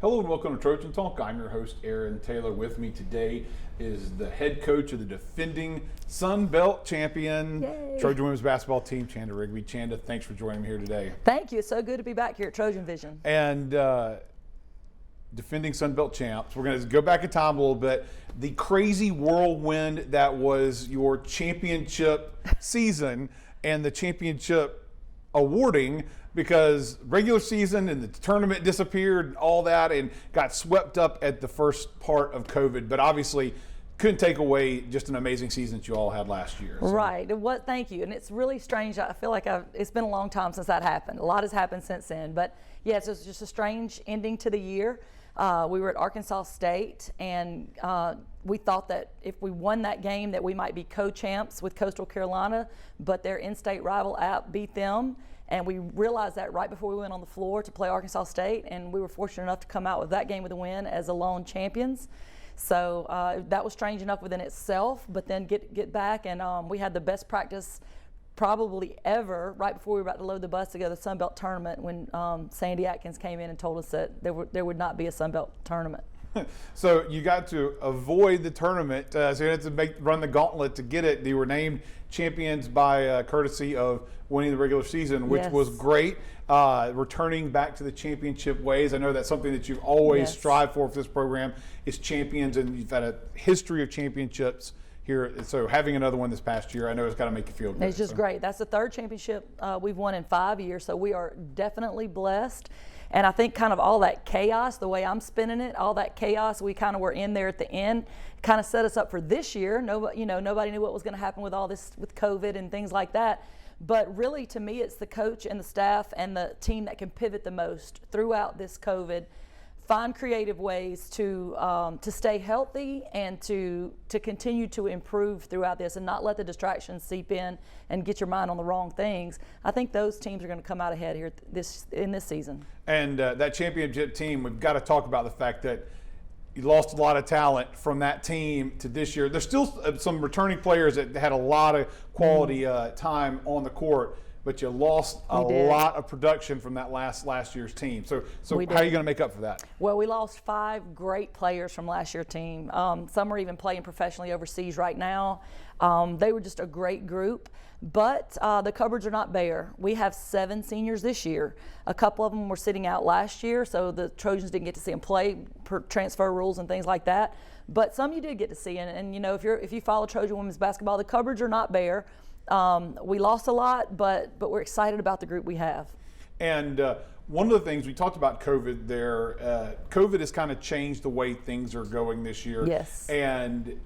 Hello and welcome to Trojan Talk. I'm your host, Aaron Taylor. With me today is the head coach of the defending Sun Belt champion Trojan women's basketball team, Chanda Rigby. Chanda, thanks for joining me here today. Thank you. It's so good to be back here at TrojanVision. And defending Sun Belt champs. We're going to go back in time a little bit. The crazy whirlwind that was your championship season and the championship awarding, because regular season and the tournament disappeared and all that and got swept up at the first part of COVID. But obviously couldn't take away just an amazing season that you all had last year. So. Right. Thank you. And it's really strange. I feel like it's been a long time since that happened. A lot has happened since then. But yes, it was just a strange ending to the year. We were at Arkansas State, and we thought that if we won that game that we might be co-champs with Coastal Carolina, but their in-state rival App beat them. And we realized that right before we went on the floor to play Arkansas State, and we were fortunate enough to come out with that game with a win as alone champions. So that was strange enough within itself, but then get back, and we had the best practice probably ever right before we were about to load the bus to go to the Sun Belt tournament when Sandy Atkins came in and told us that there would not be a Sun Belt tournament. So you got to avoid the tournament, so you had to run the gauntlet to get it. You were named champions by courtesy of winning the regular season, which was great. Returning back to the championship ways. I know that's something that you've always strived for this program is champions, and you've had a history of championships here. So having another one this past year, I know it's got to make you feel good. It's just great. That's the third championship we've won in 5 years, so we are definitely blessed. And I think kind of all that chaos, the way I'm spinning it, all that chaos, we kind of were in there at the end, kind of set us up for this year. Nobody knew what was going to happen with all this, with COVID and things like that. But really, to me, it's the coach and the staff and the team that can pivot the most throughout this COVID, find creative ways to stay healthy and to continue to improve throughout this and not let the distractions seep in and get your mind on the wrong things. I think those teams are going to come out ahead here in this season. And that championship team, we've got to talk about the fact that you lost a lot of talent from that team to this year. There's still some returning players that had a lot of quality time on the court, but you lost a lot of production from that last year's team. So how are you going to make up for that? Well, we lost 5 great players from last year's team. Some are even playing professionally overseas right now. They were just a great group, but the cupboards are not bare. We have 7 seniors this year. A couple of them were sitting out last year, so the Trojans didn't get to see them play per transfer rules and things like that. But some you did get to see, and if you follow Trojan women's basketball, the cupboards are not bare. We lost a lot, but we're excited about the group we have. And one of the things we talked about COVID there, COVID has kind of changed the way things are going this year. Yes. And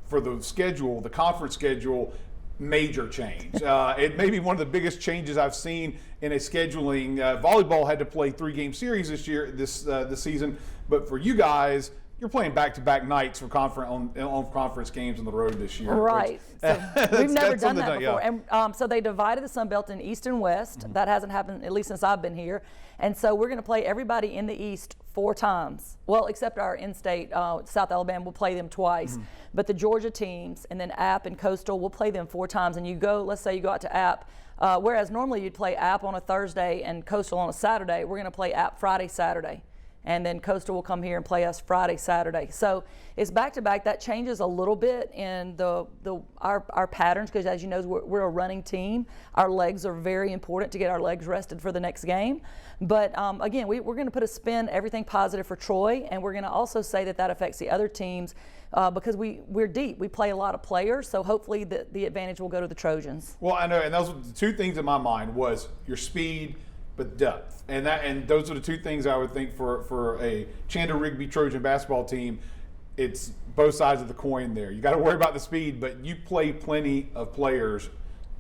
for the schedule, the conference schedule, major change. It may be one of the biggest changes I've seen in a scheduling. Volleyball had to play 3-game series this season, but for you guys, you're playing back-to-back nights for conference games on the road this year. Right. So we've never done that before. And so they divided the Sun Belt in East and West. That hasn't happened, at least since I've been here. And so we're going to play everybody in the East 4 times. Well, except our in-state, South Alabama, we'll play them twice. But the Georgia teams, and then App and Coastal, we'll play them 4 times. And let's say you go out to App, whereas normally you'd play App on a Thursday and Coastal on a Saturday, we're going to play App Friday, Saturday. And then Coastal will come here and play us Friday, Saturday. So it's back-to-back. That changes a little bit in our patterns, because as you know, we're a running team. Our legs are very important to get our legs rested for the next game. But again, we're going to put a spin, everything positive for Troy, and we're going to also say that affects the other teams because we're deep. We play a lot of players, so hopefully the advantage will go to the Trojans. Well, I know, and those were the 2 things in my mind was your speed, but depth, and those are the 2 things I would think for a Chanda Rigby Trojan basketball team. It's both sides of the coin there. You got to worry about the speed, but you play plenty of players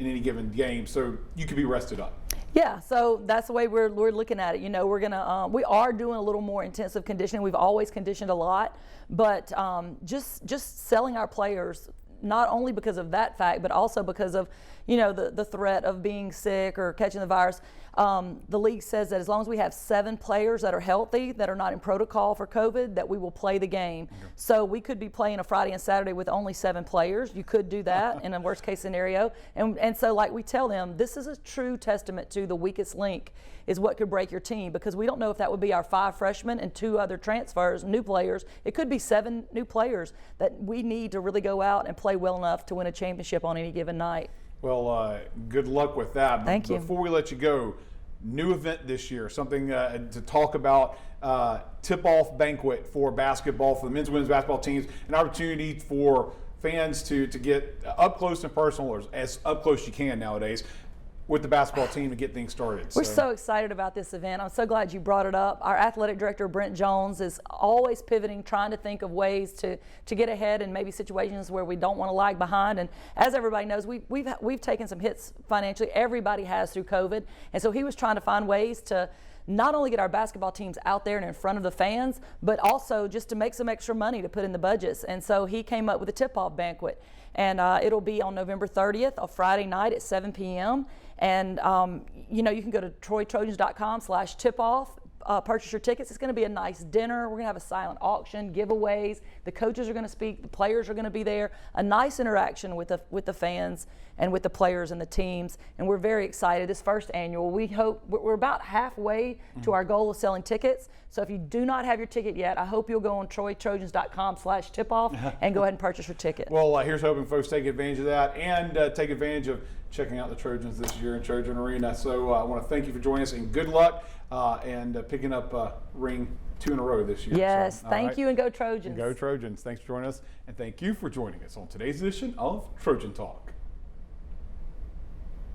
in any given game, so you can be rested up. Yeah, so that's the way we're looking at it. We are doing a little more intensive conditioning. We've always conditioned a lot, but just selling our players, not only because of that fact, but also because of the threat of being sick or catching the virus. the league says that as long as we have 7 players that are healthy, that are not in protocol for COVID, that we will play the game. Okay. So we could be playing a Friday and Saturday with only 7 players. You could do that in a worst case scenario. And so like we tell them, this is a true testament to the weakest link is what could break your team, because we don't know if that would be our 5 freshmen and 2 other transfers, new players. It could be 7 new players that we need to really go out and play well enough to win a championship on any given night. Well, good luck with that. Thank you. Before we let you go, new event this year, something to talk about, TipOff Banquet for basketball, for the men's and women's basketball teams, an opportunity for fans to get up close and personal, or as up close you can nowadays, with the basketball team to get things started. We're so excited about this event. I'm so glad you brought it up. Our athletic director, Brent Jones, is always pivoting, trying to think of ways to get ahead in maybe situations where we don't want to lag behind. And as everybody knows, we've taken some hits financially. Everybody has through COVID. And so he was trying to find ways to not only get our basketball teams out there and in front of the fans, but also just to make some extra money to put in the budgets. And so he came up with a tip-off banquet. And it'll be on November 30th, a Friday night at 7 p.m. And, you can go to TrojanVision.com/tipoff, purchase your tickets. It's going to be a nice dinner. We're going to have a silent auction, giveaways. The coaches are going to speak. The players are going to be there. A nice interaction with the fans and with the players and the teams. And we're very excited. This first annual, we hope we're about halfway to our goal of selling tickets. So if you do not have your ticket yet, I hope you'll go on TrojanVision.com/tipoff and go ahead and purchase your ticket. Well, here's hoping folks take advantage of that and take advantage of checking out the Trojans this year in Trojan Arena. So I want to thank you for joining us, and good luck and picking up ring 2 in a row this year. Yes, so, thank you, and go Trojans. And go Trojans. Thanks for joining us, and thank you for joining us on today's edition of Trojan Talk.